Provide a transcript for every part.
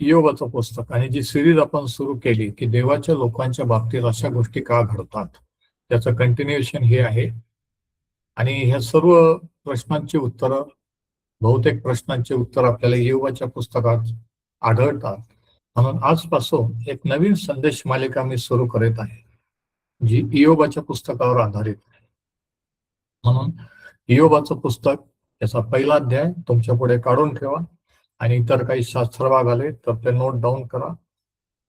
इयोबाचं पुस्तक आणि जी सिरीज आपण सुरू केली की देवाच्या लोकांच्या बाबतीत अशा गोष्टी का घडतात, त्याचं कंटिन्युएशन हे आहे. आणि ह्या सर्व प्रश्नांची उत्तरं, बहुतेक प्रश्नांची उत्तर आपल्याला इयोबाच्या पुस्तकात आढळतात. म्हणून आजपासून एक नवीन संदेश मालिका मी सुरू करीत आहे, जी इयोबाच्या पुस्तकावर आधारित आहे. म्हणून इयोबाचं पुस्तक, त्याचा पहिला अध्याय तुमच्या पुढे काढून ठेवा आणि इतर काही शास्त्र भाग आले तर ते नोट डाऊन करा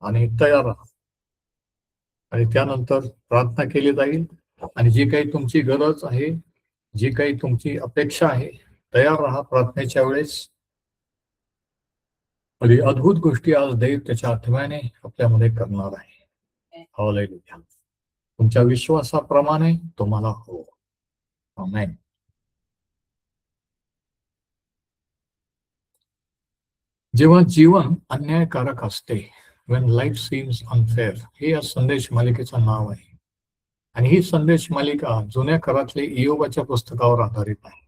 आणि तयार राहा. आणि त्यानंतर प्रार्थना केली जाईल आणि जी काही तुमची गरज आहे, जी काही तुमची अपेक्षा आहे, तयार राहा प्रार्थनेच्या वेळेस. आणि अद्भुत गोष्टी आज देव त्याच्या आत्म्याने आपल्यामध्ये करणार आहे. हालेलुया. तुमच्या विश्वासाप्रमाणे तुम्हाला हो. आमेन. जेव्हा जीवन अन्यायकारक असते, when life seems unfair, हे या संदेश मालिकेचं नाव आहे. आणि ही संदेश मालिका जुन्या काळातले इयोबाच्या पुस्तकावर आधारित आहे.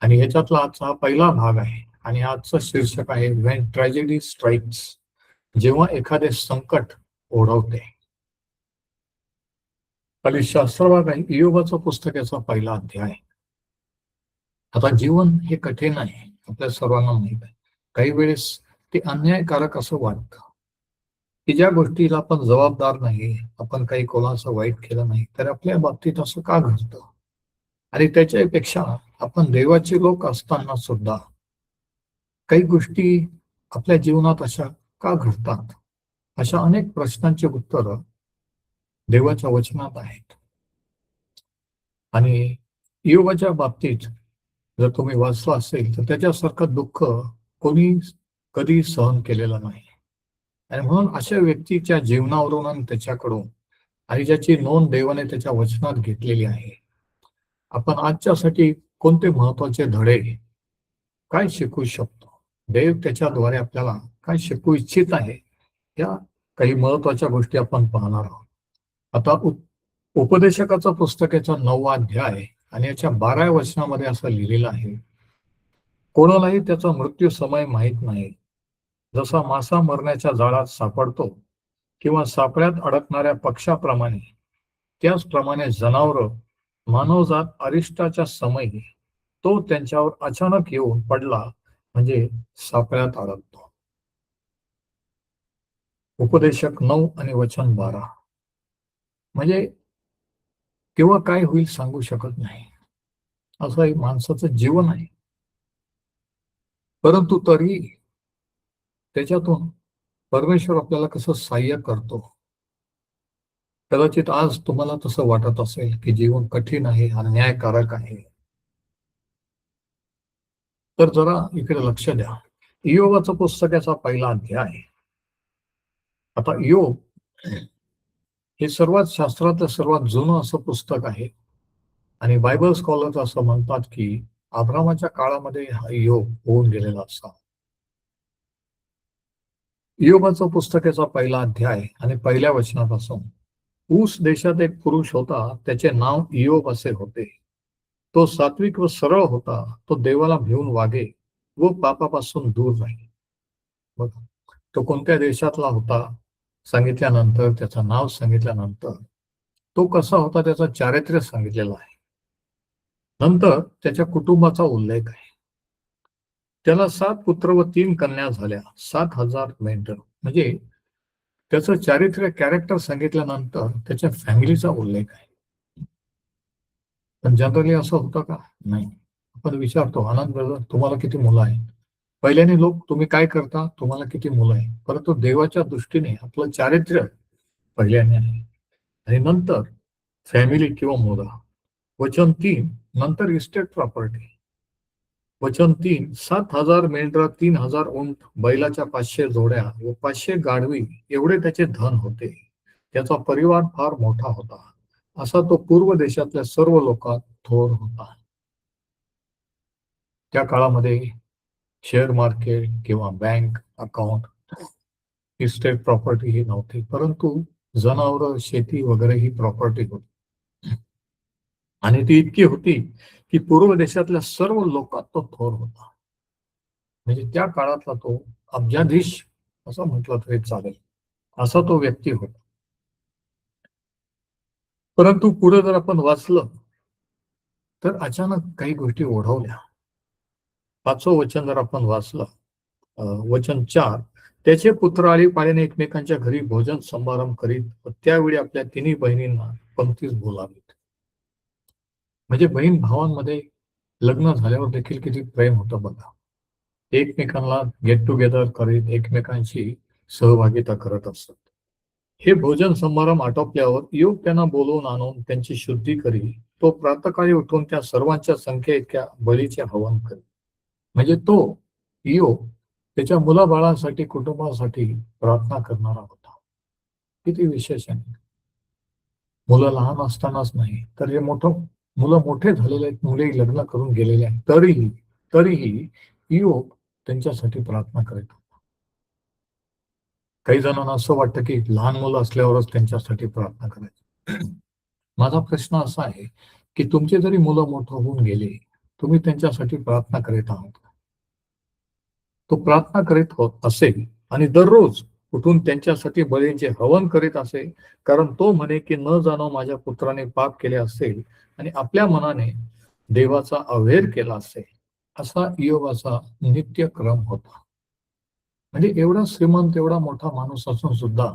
आणि ह्याच्यातला आजचा हा पहिला भाग आहे आणि आजचं शीर्षक आहे when tragedy strikes, जेव्हा एखादे संकट ओढवते. खाली शास्त्र भाग आहे, इयोबाचं पुस्तकाचा पहिला अध्याय. आता जीवन हे कठीण आहे, आपल्या सर्वांना माहित आहे. काही वेळेस ते अन्यायकारक असं वाटतं की ज्या गोष्टीला आपण जबाबदार नाही, आपण काही कोणाचं वाईट केलं नाही, तर आपल्या बाबतीत असं का घडतं. आणि त्याच्यापेक्षा आपण देवाचे लोक असताना सुद्धा काही गोष्टी आपल्या जीवनात अशा का घडतात, अशा अनेक प्रश्नांची उत्तर देवाच्या वचनात आहेत. आणि इयोबाच्या बाबतीत जर तुम्ही वाचलं असेल तर त्याच्यासारखं दुःख कोणी कधी सहन केलेलं नाही. आणि म्हणून अशा व्यक्तीच्या जीवनावरून आणि त्याच्याकडून आणि ज्याची नोंद देवाने त्याच्या वचनात घेतलेली आहे, आपण आजच्यासाठी कोणते महत्वाचे धडे काय शिकू शकतो, देव त्याच्याद्वारे आपल्याला काय शिकू इच्छित आहे, या काही महत्वाच्या गोष्टी आपण पाहणार आहोत. आता उपदेशकाचं पुस्तकाचा 9वा अध्याय आणि याच्या 12व्या वचनामध्ये असं लिहिलेलं आहे, कोणालाही त्याचा मृत्यू समय माहीत नाही. जसा मासा मरण्याच्या जाळात सापडतो किंवा सापळ्यात अडकणाऱ्या पक्षाप्रमाणे, त्याचप्रमाणे जनावर मानवजात अरिष्टाच्या समयी तो त्यांच्यावर अचानक येऊन पडला म्हणजे सापळ्यात अडकतो. उपदेशक 9 आणि वचन 12. म्हणजे केव्हा काय होईल सांगू शकत नाही, असं एक माणसाचं जीवन आहे. परंतु तरी त्याच्यातून परमेश्वर आपल्याला कसं सहाय्य करतो. कदाचित आज तुम्हाला तसं वाटत असेल की जीवन कठीण आहे, अन्यायकारक आहे. तर जरा इकडे लक्ष द्या. इयोबाचं पुस्तकाचा पहिला अध्याय. आता इयोब हे सर्वात शास्त्रातलं सर्वात जुनं असं पुस्तक आहे. आणि बायबल स्कॉलर्स असं म्हणतात की अब्रामाच्या काळामध्ये हा इयोब होऊन गेलेला असा. इयोबाचं पुस्तकाचा पहिला अध्याय आणि पहिल्या वचनापासून. ऊस देशात एक पुरुष होता, त्याचे नाव इयोब असे होते. तो सात्विक व सरळ होता, तो देवाला भिवून वागे व पापापासून दूर राही. बघा, तो कोणत्या देशातला होता सांगितल्यानंतर, त्याचं नाव सांगितल्यानंतर, तो कसा होता त्याचं चारित्र्य सांगितलेलं आहे. नंतर त्याच्या कुटुंबाचा उल्लेख आहे. त्याला 7 पुत्र व 3 कन्या झाल्या, 7,000 मेंढर. म्हणजे त्याचं चारित्र्य, कॅरेक्टर सांगितल्यानंतर त्याच्या फॅमिलीचा उल्लेख आहे. पण जनरली असं होतं का? नाही. आपण विचारतो, आनंद ब्रदर तुम्हाला किती मुलं आहेत? पहिल्याने लोक तुम्ही काय करता, तुम्हाला किती मुलं आहेत? परंतु देवाच्या दृष्टीने आपलं चारित्र्य पहिल्याने आहे आणि नंतर फॅमिली किंवा मुलं. वचन 3 नंतर इस्टेट प्रॉपर्टी. वचन 3 7,000 मेंढरा, 3,000 उंट, बैलाच्या 500 जोड्या व 500 गाढवी एवढे त्याचे धन होते. त्याचा परिवार फार मोठा होता. असा तो पूर्व देशातल्या सर्व लोकात थोर होता. त्या काळामध्ये शेअर मार्केट किंवा बँक अकाउंट, इस्टेट प्रॉपर्टी ही नव्हती, परंतु जनावर, शेती वगैरे ही प्रॉपर्टी होती. आणि ती इतकी होती की पूर्व देशातल्या सर्व लोकात तो थोर होता. म्हणजे त्या काळातला तो अब्जाधीश असं म्हटलं तरी चालेल. असा तो व्यक्ती होता. परंतु पुढे जर आपण वाचलं तर अचानक काही गोष्टी ओढवल्या. 5वं वचन जर आपण वाचलं, वचन 4, त्याचे पुत्र आळीपाळीने एकमेकांच्या घरी भोजन समारंभ करीत व त्यावेळी आपल्या तिन्ही बहिणींना पंक्तीस बोलावीत. म्हणजे बहीण भावांमध्ये लग्न झाल्यावर देखील किती प्रेम होतं बघा. एकमेकांना गेट टुगेदर करीत एकमेकांची सहभागिता करत असतात. हे भोजन समारंभ आटोपल्यावर योग त्यांना बोलवून आणून त्यांची शुद्धी करी. तो प्रातःकाळी उठून त्या सर्वांच्या संख्ये इतक्या बळीचे हवन करी. म्हणजे तो योग त्याच्या मुलाबाळांसाठी कुटुंबासाठी प्रार्थना करणारा होता. किती विशेष आहे. मुलं लहान असतानाच नाही तर हे मुलं मोठे झालेले आहेत, मुले लग्न करून गेलेले आहेत, तरीही तरीही योग त्यांच्यासाठी प्रार्थना करीत होता. काही जणांना असं वाटतं की लहान मुलं असल्यावरच त्यांच्यासाठी प्रार्थना करायची. माझा प्रश्न असा आहे की तुमचे जरी मुलं मोठं होऊन गेले, तुम्ही त्यांच्यासाठी प्रार्थना करीत आहात. तो प्रार्थना करीत होत असेल आणि दररोज उठून त्यांच्यासाठी बळींचे हवन करीत असे, कारण तो म्हणे की न जाणो माझ्या पुत्राने पाप केले असेल आणि आपल्या मनाने देवाचा अवहेर केला असेल. असा इयोबाचा नित्यक्रम होता. म्हणजे एवढा श्रीमंत, एवढा मोठा माणूस असून सुद्धा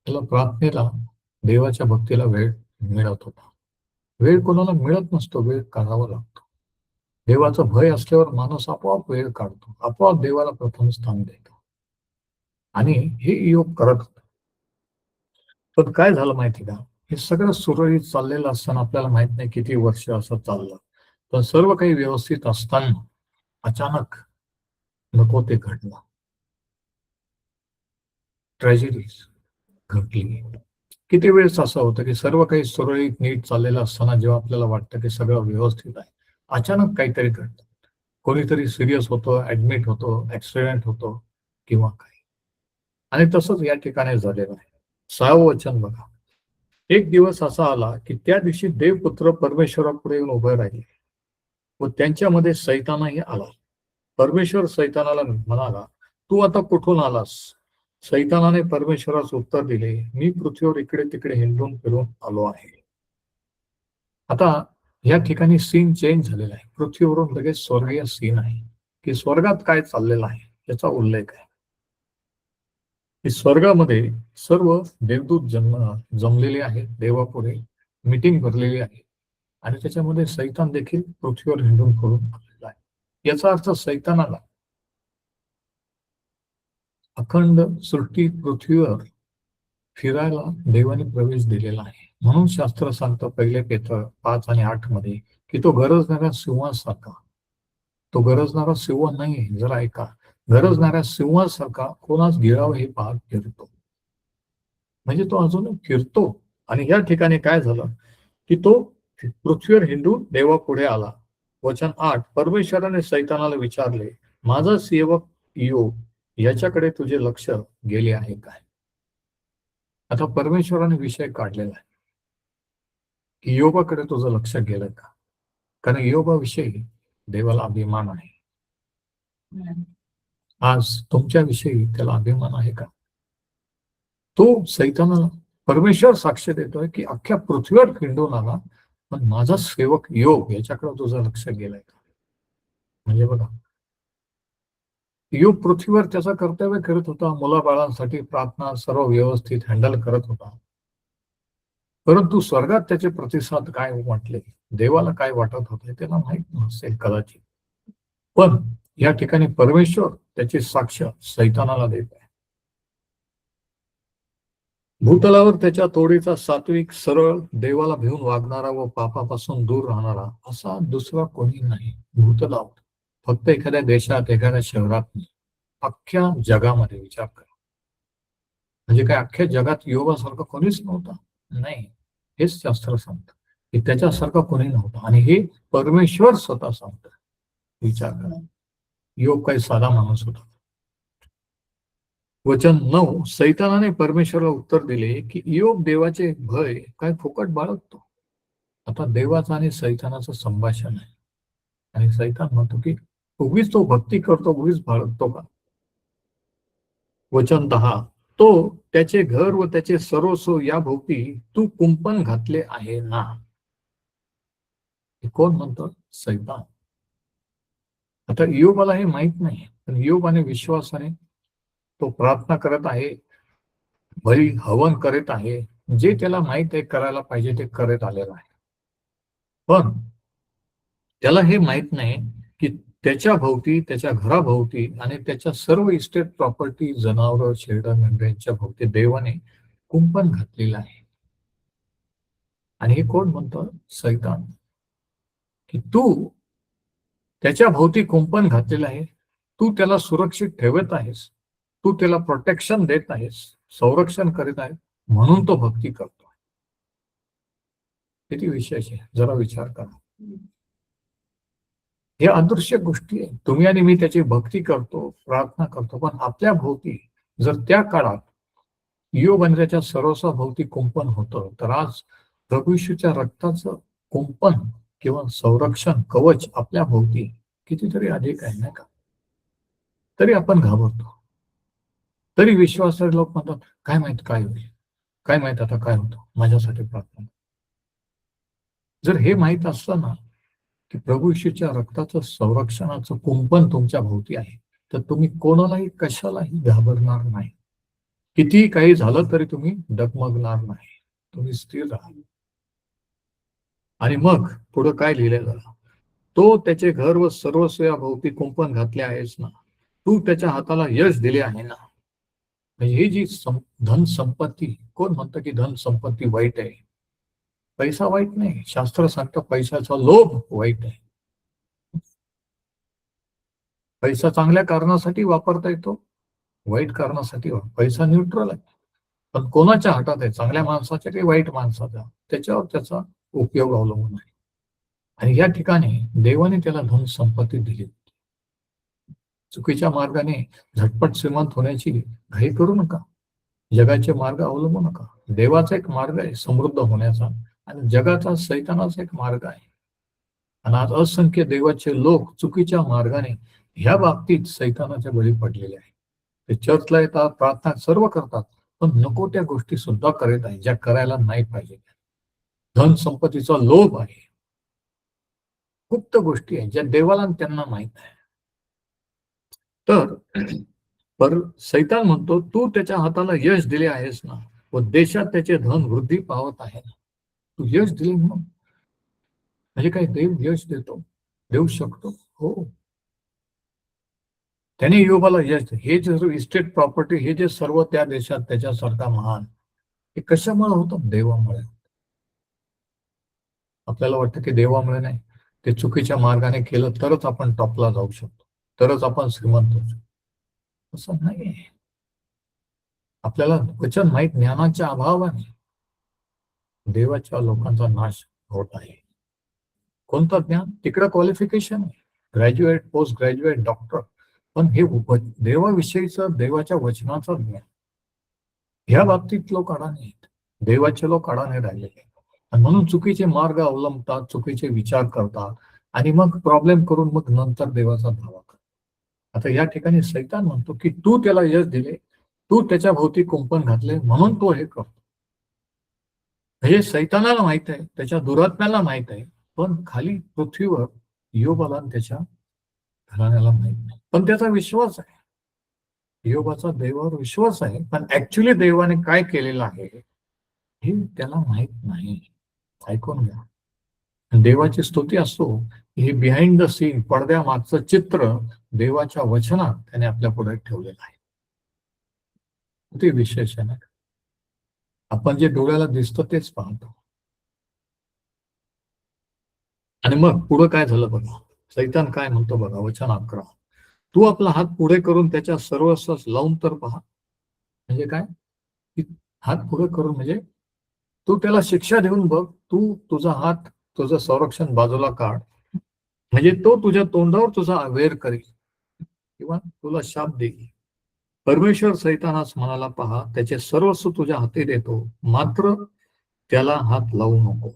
त्याला प्रार्थनेला, देवाच्या भक्तीला वेळ मिळत होता. वेळ कोणाला मिळत नसतो, वेळ काढावा लागतो. देवाचं भय असल्यावर माणूस आपोआप वेळ काढतो, आपोआप देवाला प्रथम स्थान देतो. आणि हे योग करत होता. पण काय झालं माहिती का, हे सगळं सुरळीत चाललेलं असताना आपल्याला माहित नाही किती वर्ष असं चाललं, पण सर्व काही व्यवस्थित असताना अचानक नको ते घडलं. ट्रॅजेडी घडली. किती वेळेस असं होतं की सर्व काही सुरळीत नीट चाललेलं असताना जेव्हा आपल्याला वाटतं की सगळं व्यवस्थित आहे, अचानक काहीतरी घडतं. कोणीतरी सिरियस होतो, ऍडमिट होतो, ऍक्सिडेंट होतो किंवा काही. आणि तसंच या ठिकाणी झालेलं आहे. 6वं वचन बघा. एक दिवस असा आला की त्या दिवशी देवपुत्र परमेश्वरापुढे येऊन उभे राहिले व त्यांच्यामध्ये सैतानही आला. परमेश्वर सैतानाला म्हणाला, तू आता कुठून आलास? सैतानाने परमेश्वरास उत्तर दिले, मी पृथ्वीवर इकडे तिकडे हिंडून फिरून आलो आहे. आता या ठिकाणी सीन चेंज झालेला आहे. पृथ्वीवरून लगेच स्वर्गीय सीन आहे की स्वर्गात काय चाललेलं आहे याचा उल्लेख आहे. की स्वर्गामध्ये सर्व देवदूत जमलेले आहेत, देवापुढे मीटिंग भरलेली आहे आणि त्याच्यामध्ये सैतान देखील पृथ्वीवर हिंडून फिरून आलेला आहे. याचा अर्थ सैतानाला अखंड सृष्टी पृथ्वीवर फिरायला देवाने प्रवेश दिलेला आहे. म्हणून शास्त्र सांगतं 1 पेत्र 5 आणि 8 मध्ये की तो गरजणाऱ्या सिंहासारखा, तो गरजणारा सिंह नाही, जरा ऐका, गरजणाऱ्या सिंहासारखा कोणास गिळावं हे पाहत फिरतो. म्हणजे तो अजून फिरतो. आणि या ठिकाणी काय झालं की तो पृथ्वीवर हिंडून देवापुढे आला. वचन 8, परमेश्वराने सैतानाला विचारले, माझा सेवक इयोब याच्याकडे तुझे लक्ष गेले आहे काय? आता परमेश्वराने विषय काढलेला आहे की इयोबाकडे तुझं लक्ष गेलं का? कारण इयोबाविषयी देवाला अभिमान आहे. आज तुमच्याविषयी त्याला अभिमान आहे का? तो सैतानाला परमेश्वर साक्ष देतोय की अख्ख्या पृथ्वीवर खिंडून आला, पण माझा सेवक योग याच्याकडे तुझं लक्ष गेलंय का? म्हणजे बघा, योग पृथ्वीवर त्याचं कर्तव्य करत होता, मुलाबाळांसाठी प्रार्थना सर्व व्यवस्थित हँडल करत होता. परंतु स्वर्गात त्याचे प्रतिसाद काय म्हटले, देवाला काय वाटत होते त्याला माहित नसेल कदाचित. पण या ठिकाणी परमेश्वर त्याची साक्ष सैतानाला देत आहे. भूतलावर त्याच्या तोडीचा सात्विक, सरळ, देवाला भिवून वागणारा व पापापासून दूर राहणारा असा दुसरा कोणी नाही भूतलावर. फक्त एखाद्या देशात, एखाद्या शहरात नाही, अख्ख्या जगामध्ये विचार करा. म्हणजे काय अख्ख्या जगात योगासारखं कोणीच नव्हतं? नाही. हेच शास्त्र सांगतं की त्याच्यासारखं कोणी नव्हतं आणि हे परमेश्वर स्वतः सांगतं. विचार करा. योग काही साधा माणूस होता. वचन 9, सैतानाने परमेश्वराला उत्तर दिले की योग देवाचे भय काय फुकट बाळगतो? आता देवाचं आणि सैतानाचं संभाषण आहे आणि सैतान म्हणतो की उगीच तो भक्ती करतो, उगीच बाळगतो का? वचन 10, तो त्याचे घर व त्याचे सर्वस्व या भोवती तू कुंपण घातले आहे ना. हे कोण म्हणतो? सैतान. आता इयोबाला हे माहित नाही, पण इयोबाने विश्वासाने तो प्रार्थना करत आहे, बळी हवन करीत आहे, जे त्याला माहित आहे करायला पाहिजे ते करत आलेला आहे. पण त्याला हे माहित नाही की त्याच्या भोवती, त्याच्या घराभोवती आणि त्याच्या सर्व इस्टेट प्रॉपर्टी, जनावर, शेरडा, मेंढ्यांच्या भोवती देवाने कुंपण घातलेलं आहे. आणि हे कोण म्हणतं? सैतान. की तू त्याच्या भोवती कुंपण घातलेलं आहे, तू त्याला सुरक्षित ठेवत आहेस, तू त्याला प्रोटेक्शन देत आहेस, संरक्षण करीत आहे, म्हणून तो भक्ती करतो. किती विशेष आहे, जरा विचार करा. हे अदृश्य गोष्टी आहे. तुम्ही आणि मी त्याची भक्ती करतो, प्रार्थना करतो, पण आपल्या भोवती जर त्या काळात योग आणि त्याच्या सर्वस्वाभोवती कुंपण होतं, तर आज प्रभू येशूच्या रक्ताचं कुंपण किंवा संरक्षण कवच आपल्या भोवती कितीतरी अधिक आहे, नाही का? तरी आपण घाबरतो. तरी विश्वासाचे लोक म्हणतात, काय माहित काय होईल, काय माहित आता काय होतं, माझ्यासाठी प्रार्थना. जर हे माहित असतं ना की प्रभू येशूच्या रक्ताचं संरक्षणाचं कुंपण तुमच्या भोवती आहे, तर तुम्ही कोणालाही कशालाही घाबरणार नाही. कितीही काही झालं तरी तुम्ही डगमगणार नाही, तुम्ही स्थिर राहाल. आणि मग पुढे काय लिहिलेलं, तो त्याचे घर व सर्वस्व या भोवती कुंपण घातले आहेस ना, तू त्याच्या हाताला यश दिले आहे ना. म्हणजे ही जी धन संपत्ती, कोण म्हणतं की धन संपत्ती वाईट आहे? पैसा वाईट नाही, शास्त्र सांगतं पैशाचा लोभ वाईट आहे. पैसा चांगल्या कारणासाठी वापरता येतो, वाईट कारणासाठी पैसा न्यूट्रल आहे. पण कोणाच्या हातात आहे, चांगल्या माणसाच्या की वाईट माणसाचा, त्याच्यावर त्याचा उपयोग अवलंबून आहे. आणि या ठिकाणी देवाने त्याला धन संपत्ती दिली. चुकीच्या मार्गाने झटपट श्रीमंत होण्याची घाई करू नका. जगाचे मार्ग अवलंबू नका. देवाचा एक मार्ग आहे समृद्ध होण्याचा, आणि जगाचा, सैतानाचा एक मार्ग आहे. आणि आज असंख्य देवाचे लोक चुकीच्या मार्गाने ह्या बाबतीत सैतानाच्या बळी पडलेले आहेत. ते चर्चला येतात, प्रार्थना सर्व करतात, पण नको त्या गोष्टी सुद्धा करत आहेत, ज्या करायला नाही पाहिजे. धन संपत्तीचा लोभ आहे, गुप्त गोष्टी आहेत ज्या देवाला त्यांना माहित आहे. तर पर सैतान म्हणतो, तू त्याच्या हाताला यश दिले आहेस ना, व देशात त्याचे धन वृद्धी पावत आहे ना. तू यश दिले म्हणून, म्हणजे काय देव यश देतो, देऊ शकतो? हो. त्याने योबाला यश, हे जे इस्टेट प्रॉपर्टी, हे जे सर्व त्या देशात त्याच्यासारखा महान, हे कशामुळे होतं? देवामुळे. आपल्याला वाटतं की देवामुळे नाही, ते चुकीच्या मार्गाने केलं तरच आपण टॉपला जाऊ शकतो, तरच आपण श्रीमंत होऊ शकतो. असं नाही. आपल्याला वचन माहित, ज्ञानाच्या अभावाने देवाच्या लोकांचा नाश होत आहे. कोणतं ज्ञान? तिकडं क्वालिफिकेशन आहे, ग्रॅज्युएट, पोस्ट ग्रॅज्युएट, डॉक्टर, पण हे देवाविषयीचं, देवाच्या वचनाचं ज्ञान, ह्या बाबतीत लोक अडाणी आहेत. देवाचे लोक अडाणी राहिलेले आहेत. आणि म्हणून चुकीचे मार्ग अवलंबतात, चुकीचे विचार करतात, आणि मग प्रॉब्लेम करून मग नंतर देवाचा धावा करतात. आता या ठिकाणी सैतान म्हणतो की तू त्याला यश दिले, तू त्याच्या भोवती कुंपण घातले, म्हणून तो हे करतो. हे सैतानाला माहित आहे, त्याच्या दुरात्म्याला माहित आहे, पण खाली पृथ्वीवर योबाला त्याच्या घराण्याला माहित नाही. पण त्याचा विश्वास आहे, योबाचा देवावर विश्वास आहे, पण ऍक्च्युली देवाने काय केलेलं आहे हे त्याला माहित नाही. ऐकून घ्या. देवाची स्तुती असो, हे बिहाइंड द सीन, पडद्यामागचं चित्र देवाच्या वचनात त्याने आपल्या पुढे ठेवलेलं आहे. ते विशेष आहे ना. आपण जे डोळ्याला दिसतं तेच पाहतो. आणि मग पुढे काय झालं बघा, सैतान काय म्हणतो बघा, वचन 11, तू आपला हात पुढे करून त्याच्या सर्वस्व लावून तर पहा. म्हणजे काय? की हात पुढे करून म्हणजे तू त्याला शिक्षा देऊन बघ, तू तुझा हात, तुझं संरक्षण बाजूला काढ, म्हणजे तो तुझ्या तोंडावर तुझा अवेअर करेल किंवा तुला शाप देईल. परमेश्वर सैतानास म्हणाला, पहा, त्याचे सर्वस्व तुझ्या हाती देतो, मात्र त्याला हात लावू नको.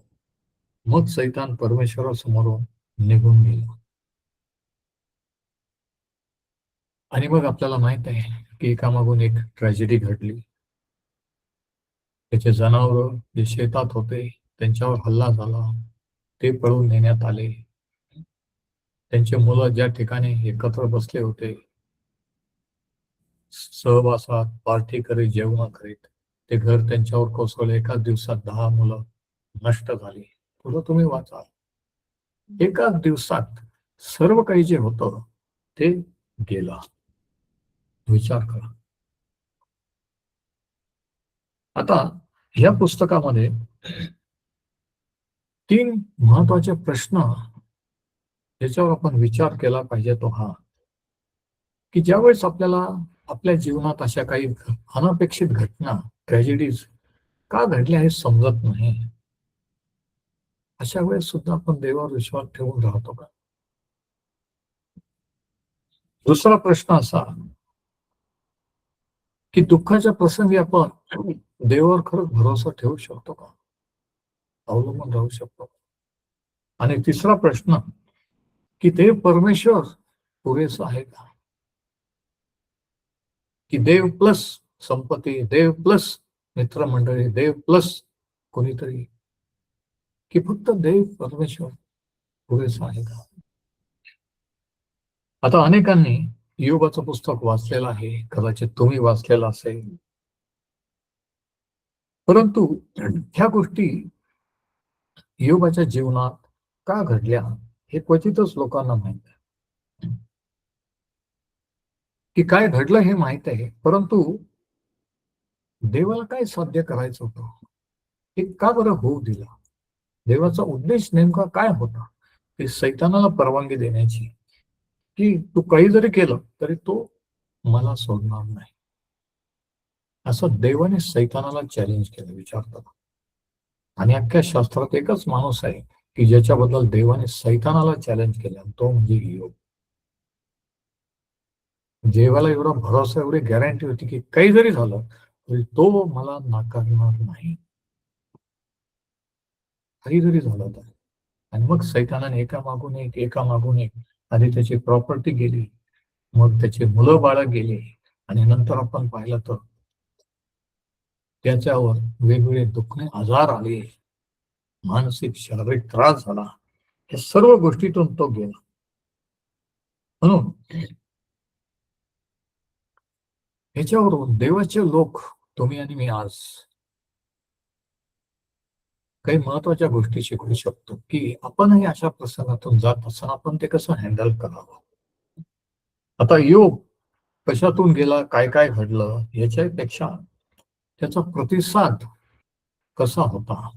मग सैतान परमेश्वरासमोरून निघून गेला. आणि मग आपल्याला माहित आहे की एकामागून एक ट्रॅजेडी घडली. त्याचे जनावर जे शेतात होते त्यांच्यावर हल्ला झाला, ते पळून नेण्यात आले. त्यांचे मुलं ज्या ठिकाणी एकत्र बसले होते सहवासात पार्टी करीत जेवण करीत, ते घर त्यांच्यावर कोसळले. एकाच दिवसात 10 मुलं नष्ट झाली. पुढं तुम्ही वाचा. एकाच दिवसात सर्व काही जे होतं ते गेलं. विचार करा. आता या पुस्तकामध्ये 3 महत्वाचे प्रश्न ज्याच्यावर आपण विचार केला पाहिजे तो हा, की ज्यावेळेस आपल्याला आपल्या जीवनात अशा काही अनपेक्षित घटना, ट्रॅजेडीज का घडल्या हे समजत नाही, अशा वेळेस सुद्धा आपण देवावर विश्वास ठेवून राहतो का? दुसरा प्रश्न असा, की दुःखाच्या प्रसंगी आपण देवावर खरंच भरोसा ठेवू शकतो का? अवलंबून राहू शकतो का? आणि तिसरा प्रश्न, की देव परमेश्वर पुरेसा आहे का? की देव प्लस संपत्ती, देव प्लस मित्रमंडळी, देव प्लस कोणीतरी, की फक्त देव परमेश्वर पुरेसा आहे का? आता अनेकांनी योगाचं पुस्तक वाचलेलं आहे, कदाचित तुम्ही वाचलेलं असेल. परंतु ह्या गोष्टी योगाच्या जीवनात का घडल्या हे क्वचितच लोकांना माहित आहे. की काय घडलं हे माहित आहे, परंतु देवाला काय साध्य करायचं होतं, हे का बरं होऊ दिलं? देवाचा उद्देश नेमका काय होता? ते सैतानाला परवानगी देण्याची, की तू काही जरी केलं तरी तो मला सोडणार नाही, असं देवाने सैतानाला चॅलेंज केलं. विचार करा. आणि अख्ख्या शास्त्रात एकच माणूस आहे की ज्याच्याबद्दल देवाने सैतानाला चॅलेंज केलं, आणि तो म्हणजे योग. देवाला एवढा भरोसा, एवढी गॅरंटी होती की काही जरी झालं तरी तो मला नाकारणार नाही, काही जरी झालं तर. आणि मग सैतानाने एका मागून एक आधी त्याची प्रॉपर्टी गेली, मग त्याची मुलं बाळ गेली, आणि नंतर आपण पाहिलं तर त्याच्यावर वेगवेगळे दुखणे आजार आले, मानसिक शारीरिक त्रास झाला. या सर्व गोष्टीतून तो गेला. म्हणून ह्याच्यावरून देवाचे लोक तुम्ही आणि मी आज काही महत्वाच्या गोष्टी शिकू शकतो, की आपणही अशा प्रसंगातून जात असताना आपण ते कसं हँडल करावं. आता योग कशातून गेला, काय काय घडलं याच्यापेक्षा त्याचा प्रतिसाद कसा होता,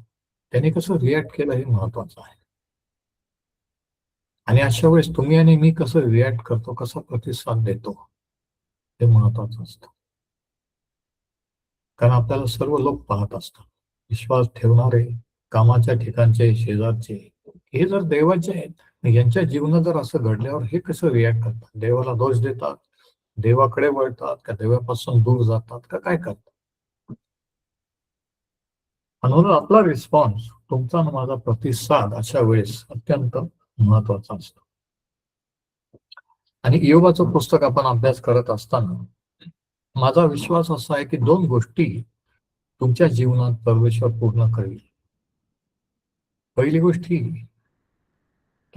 त्याने कसं रिॲक्ट केलं हे महत्वाचं आहे. आणि अशा वेळेस तुम्ही आणि मी कसं रिॲक्ट करतो, कसा प्रतिसाद देतो, हे महत्वाचं असतं. कारण आपल्याला सर्व लोक पाहत असतात, विश्वास ठेवणारे, कामाच्या ठिकाणचे, शेजारचे, हे जर देवाचे आहेत, यांच्या जीवनात जर असं घडल्यावर हे कसं रिॲक्ट करतात? देवाला दोष देतात, देवाकडे वळतात का, देवापासून दूर जातात का, काय करतात? म्हणून आपला रिस्पॉन्स, तुमचा आणि माझा प्रतिसाद अशा वेळेस अत्यंत महत्वाचा असतो. आणि योगाचं पुस्तक आपण अभ्यास करत असताना माझा विश्वास असा आहे की 2 गोष्टी तुमच्या जीवनात परमेश्वर पूर्ण करेल. पहिली गोष्ट ही,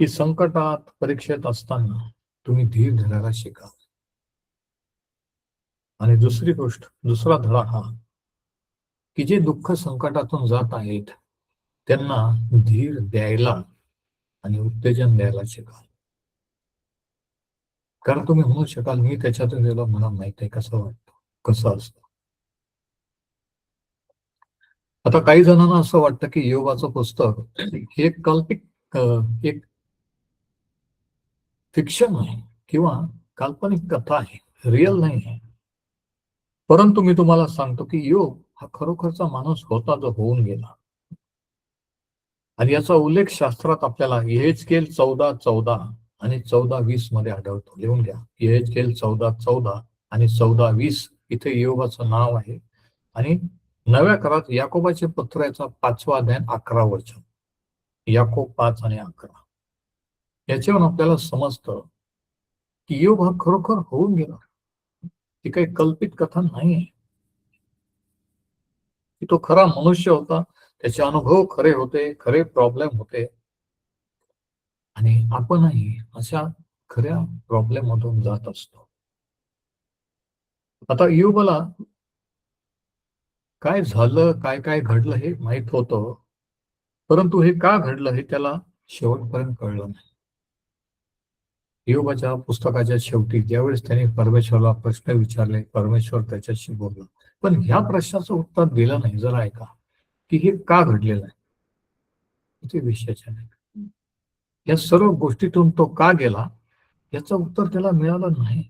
की संकटात, परीक्षेत असताना तुम्ही धीर धरायला शिका. आणि दुसरी गोष्ट, दुसरा धडा हा, की जे दुःख संकटातून जात आहेत त्यांना धीर द्यायला आणि उत्तेजन द्यायला शिका. कारण तुम्ही म्हणू शकाल, मी त्याच्यातून गेलो, मला माहित आहे कसं वाटतं, कसं असतं. आता काही जणांना असं वाटतं की योगाचं पुस्तक हे एक कल्पित, एक फिक्शन आहे किंवा काल्पनिक कथा आहे, रिअल नाही आहे. परंतु मी तुम्हाला सांगतो की योग हा खरोखरचा माणूस होता, जो होऊन गेला. आणि याचा उल्लेख शास्त्रात आपल्याला यहेजकेल 14:14 आणि 14:20 मध्ये आढळतो. लिहून घ्या, यहेजकेल 14:14 आणि 14:20 इथे योगाचं नाव आहे. आणि नव्या करारात याकोबाचे पत्र याचा 5वा अध्याय 11 वचन, याकोब 5 आणि 11, याच्यावरून आपल्याला समजतं की योग हा खरोखर होऊन गेला. ती काही कल्पित कथा नाही आहे. की तो खरा मनुष्य होता, त्याचे अनुभव खरे होते, खरे प्रॉब्लेम होते, आणि आपणही अशा खऱ्या प्रॉब्लेम मधून जात असतो. आता युबाला काय झालं, काय काय घडलं हे माहित होतं, परंतु हे का घडलं हे त्याला शेवटपर्यंत कळलं नाही. योबाच्या पुस्तकाच्या शेवटी ज्यावेळेस त्याने परमेश्वरला प्रश्न विचारले, परमेश्वर त्याच्याशी बोलला, पण ह्या प्रश्नाचं उत्तर दिलं नाही. जरा ऐका की हे का घडलेलं आहे, ते विषयाचे नाही. या सर्व गोष्टीतून तो का गेला याचं उत्तर त्याला मिळालं नाही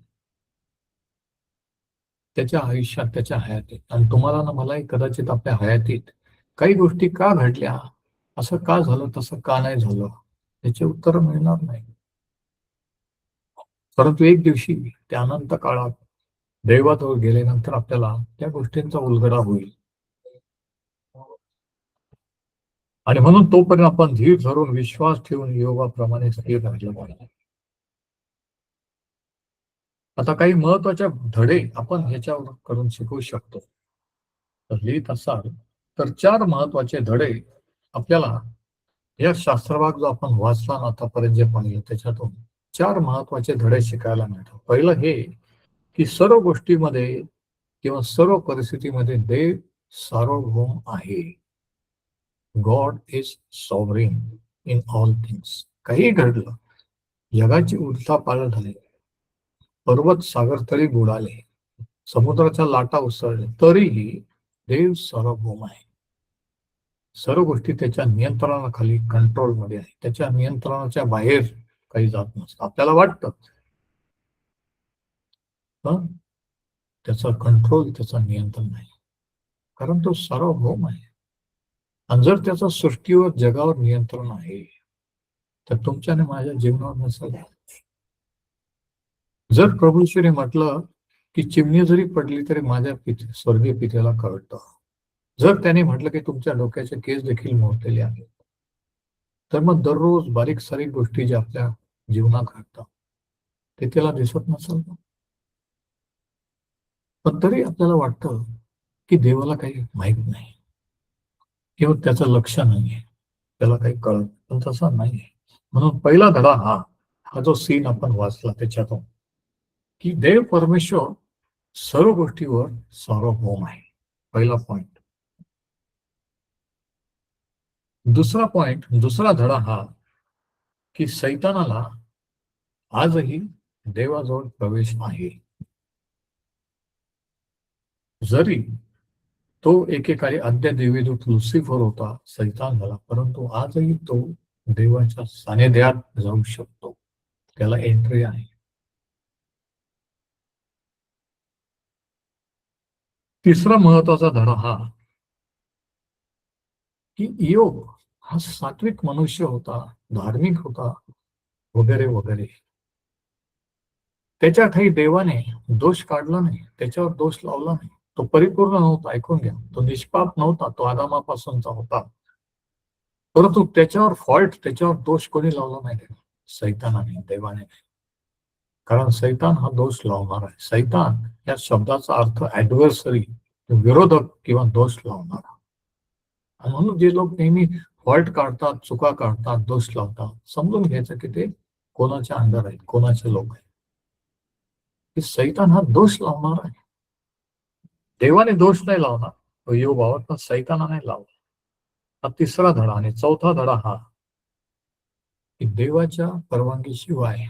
त्याच्या आयुष्यात, त्याच्या हयातीत. आणि तुम्हाला ना मलाही कदाचित आपल्या हयातीत काही गोष्टी का घडल्या, असं का झालं, तसं का नाही झालं, याचे उत्तर मिळणार नाही. परंतु एक दिवशी त्या अनंत काळात दैवाजवळ गेल्यानंतर आपल्याला त्या गोष्टींचा उलगडा होईल. आणि म्हणून तोपर्यंत आपण धीर धरून विश्वास ठेवून योगाप्रमाणे स्थिर राहिलं पाहिजे. आता काही महत्वाच्या धडे आपण ह्याच्यावर करून शिकू शकतो. तर लिहित असाल तर 4 महत्वाचे धडे आपल्याला या शास्त्रभाग जो आपण वाचला ना आतापर्यंत जे पाहिलं त्याच्यातून 4 महत्वाचे धडे शिकायला मिळतात. पहिलं हे की सर्व गोष्टीमध्ये किंवा सर्व परिस्थितीमध्ये देव सार्वभौम आहे. God is sovereign in all things. काही घडलं, जगाची उलथापालट झाली, पर्वत सागर तरी बुडाले, समुद्राच्या लाटा उसळले, तरीही देव सार्वभौम आहे. सर्व गोष्टी त्याच्या नियंत्रणाखाली, कंट्रोलमध्ये आहे. त्याच्या नियंत्रणाच्या बाहेर काही जात नसतं. आपल्याला वाटतं पण त्याचा कंट्रोल, त्याचं नियंत्रण नाही, कारण तो सार्वभौम आहे. आणि जर त्याचं सृष्टीवर, जगावर नियंत्रण आहे तर तुमच्या आणि माझ्या जीवनावर नसेल. जर प्रभूश्वरी म्हटलं की चिमणी जरी पडली तरी माझ्या स्वर्गीय पित्याला कळतं, जर त्याने म्हटलं की तुमच्या डोक्याचे केस देखील मोडलेले आहेत, तर मग दररोज बारीक सारीक गोष्टी ज्या आपल्या जीवनात घडतात ते त्याला दिसत नसेल, पण तरी आपल्याला वाटतं की देवाला काही माहित नाही किंवा त्याचं लक्ष नाहीये, त्याला काही कळत, पण तसं नाहीये. म्हणून पहिला धडा हा हा जो सीन आपण वाचला त्याच्यातून की देव परमेश्वर सर्व गोष्टीवर सार्वभौम आहे. पहिला पॉइंट. दुसरा धडा हा की सैतानाला आजही देवाजवळ प्रवेश आहे. जरी तो एकेकाळी आद्य देवदूत लुसिफर होता, सैतान झाला, परंतु आजही तो देवाच्या सानिध्यात जाऊ शकतो. त्याला एंट्री आहे. तिसरा महत्वाचा धडा हा की योग हा सात्विक मनुष्य होता, धार्मिक होता, वगैरे वगैरे. त्याच्या काही देवाने दोष काढला नाही, त्याच्यावर दोष लावला नाही. तो परिपूर्ण नव्हता, ऐकून घ्या. तो निष्पाप नव्हता, तो आदामापासूनचा होता, परंतु त्याच्यावर फॉल्ट, त्याच्यावर दोष कोणी लावला नाही, सैतानाने, देवाने. कारण सैतान हा दोष लावणार आहे. सैतान या शब्दाचा अर्थ ऍडव्हर्सरी, विरोधक किंवा दोष लावणारा. आणि म्हणून जे लोक नेहमी फॉल्ट काढतात, चुका काढतात, दोष लावतात, समजून घ्यायचं की ते कोणाच्या अंडर आहेत, कोणाचे लोक आहेत. की सैतान हा दोष लावणार आहे. देवाने दोष नाही लावणार योबावर, पण सैतानाने लावला. हा तिसरा धडा. आणि चौथा धडा हा की देवाच्या परवानगीशिवाय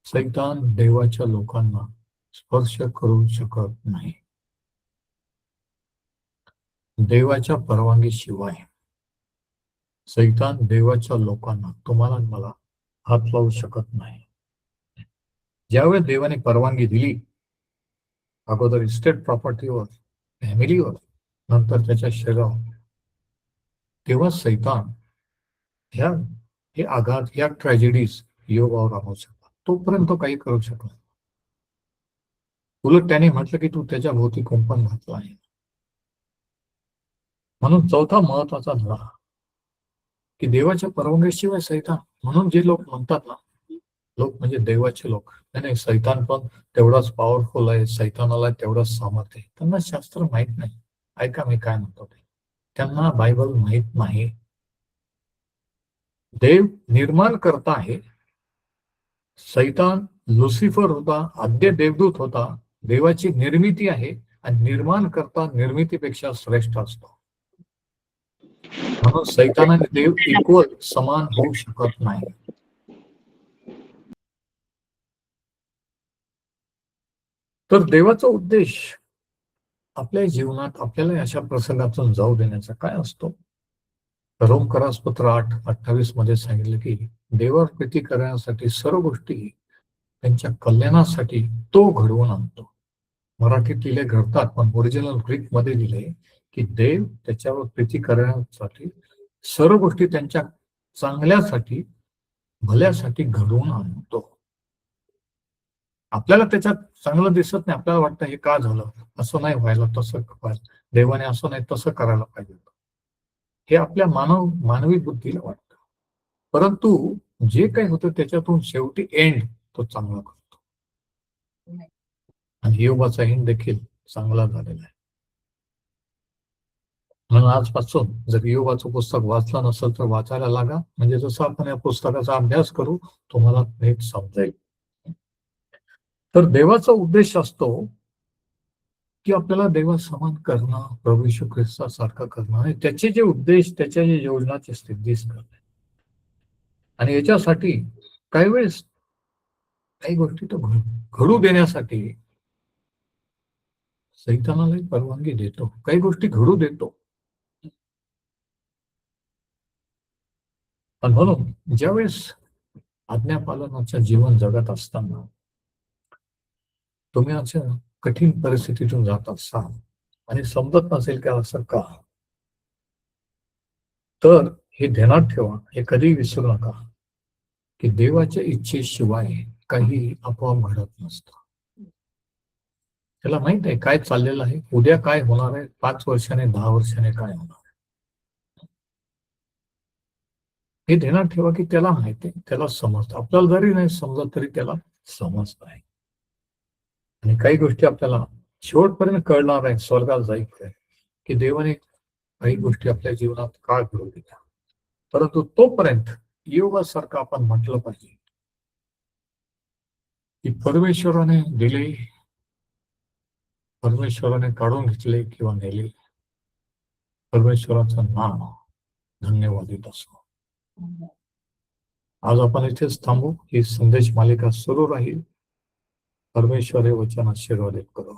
सैतान देवाच्या लोकांना स्पर्श करू शकत नाही. देवाच्या परवानगीशिवाय सैतान देवाच्या लोकांना, तुम्हाला मला, हात लावू शकत नाही. ज्यावेळेस देवाने परवानगी दिली, अगोदर इस्टेट प्रॉपर्टीवर, फॅमिलीवर, नंतर त्याच्या शरीरावर, तेव्हा सैतान ह्या हे आघात, ह्या ट्रॅजेडीज योगावर आणू शकतात. तोपर्यंत काही करू शकत. उलट त्याने म्हटलं की तू त्याच्या भोवती कुंपण घातलं आहे. म्हणून चौथा महत्वाचा धडा की देवाच्या परवानगीशिवाय सैतान, म्हणून जे लोक म्हणतात ना, लोक म्हणजे देवाचे लोक, नाही नाही, सैतान पण तेवढाच पॉवरफुल आहे, सैतानाला तेवढंच सामर्थ्य आहे. त्यांना शास्त्र माहित नाही. ऐका मी काय म्हणतो ते, त्यांना बायबल माहित नाही. देव निर्माण करता आहे. सैतान लुसिफर होता, आद्य देवदूत होता, देवाची निर्मिती आहे, आणि निर्माण करता निर्मितीपेक्षा श्रेष्ठ असतो. म्हणून सैतान आणि देव इक्वल, समान होऊ शकत नाही. तर देवाचा उद्देश आपल्या जीवनात आपल्याला अशा प्रसंगातून जाऊ देण्याचा काय असतो? रोमकरास पत्र 8:28 मध्ये सांगितलं की देवावर प्रीती करण्यासाठी सर्व गोष्टी त्यांच्या कल्याणासाठी तो घडवून आणतो. मराठीत लिहिले घडतात, पण ओरिजिनल ग्रीक मध्ये लिहिले की देव त्याच्यावर प्रीती करण्यासाठी सर्व गोष्टी त्यांच्या चांगल्यासाठी, भल्यासाठी घडवून आणतो. आपल्याला त्याच्यात चांगलं दिसत नाही, आपल्याला वाटतं हे का झालं, असं नाही व्हायला, तसं व्हायला, देवाने असं नाही तसं करायला पाहिजे, हे आपल्या मानवी बुद्धीला वाटतं. परंतु जे काही होतं त्याच्यातून शेवटी एंड तो चांगला करतो. आणि योगाचा एंड देखील चांगला झालेला आहे. म्हणून आजपासून जर योगाचं पुस्तक वाचलं नसेल तर वाचायला लागा, म्हणजे जसं आपण या पुस्तकाचा अभ्यास करू तुम्हाला नीट समजेल. तर देवाचा उद्देश असतो की आपल्याला देवा समान करणं, प्रभू येशू ख्रिस्तासारखं करणं, आणि त्याचे जे उद्देश, त्याच्या जे योजनाची सिद्धीच करणे. आणि याच्यासाठी काही वेळेस काही गोष्टी तो घडू देण्यासाठी सैतानालाही परवानगी देतो, काही गोष्टी घडू देतो. पण म्हणून ज्यावेळेस आज्ञापालनाचं जीवन जगत असताना तुम्ही अशा कठीण परिस्थितीतून जात असाल आणि समजत नसेल की असं का, तर हे ध्यानात ठेवा, हे कधी विसरू नका की देवाच्या इच्छेशिवाय काही आपोआप घडत नसतं. त्याला माहित आहे काय चाललेलं आहे, उद्या काय होणार आहे, 5 वर्षाने 10 वर्षाने काय होणार आहे. हे ध्यानात ठेवा की त्याला माहिती आहे, त्याला समजतं. आपल्याला जरी नाही समजत तरी त्याला समजत आहे. आणि काही गोष्टी आपल्याला शेवटपर्यंत कळणार आहे, स्वर्गात जाईपर्यंत, की देवाने काही गोष्टी आपल्या जीवनात का घडू दिल्या. परंतु तोपर्यंत योगासारखं आपण म्हटलं पाहिजे की परमेश्वराने दिले, परमेश्वराने काढून घेतले किंवा नेले, परमेश्वराचं नाम धन्यवादित असो. आज आपण इथेच थांबू. ही संदेश मालिका सुरू राहील. परमेश्वर हे वचन आशीर्वादित करो.